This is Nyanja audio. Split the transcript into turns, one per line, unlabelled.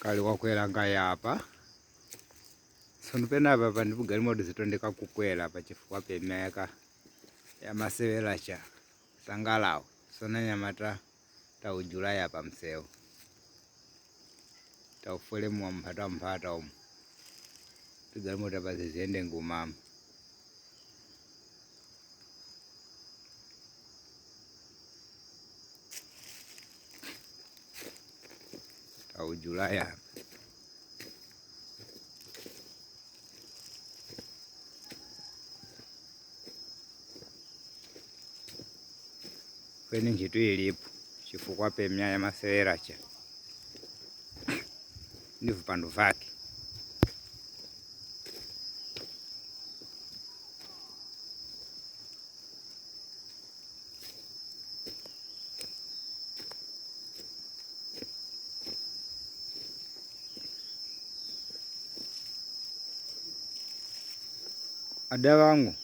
kaliwakwela ngayapa sono pena baba ndibugari modizito ndikakukwela pachifukwa pemeka yamasewera cha sangalawo sona nyamata taujula yapa mseu taufule mwampata umu tigari moda baziziende ngumama taujula yapa kweni nchitu ilipo chifukwa pemya yamasewera cha ndi vipando vake ada wangu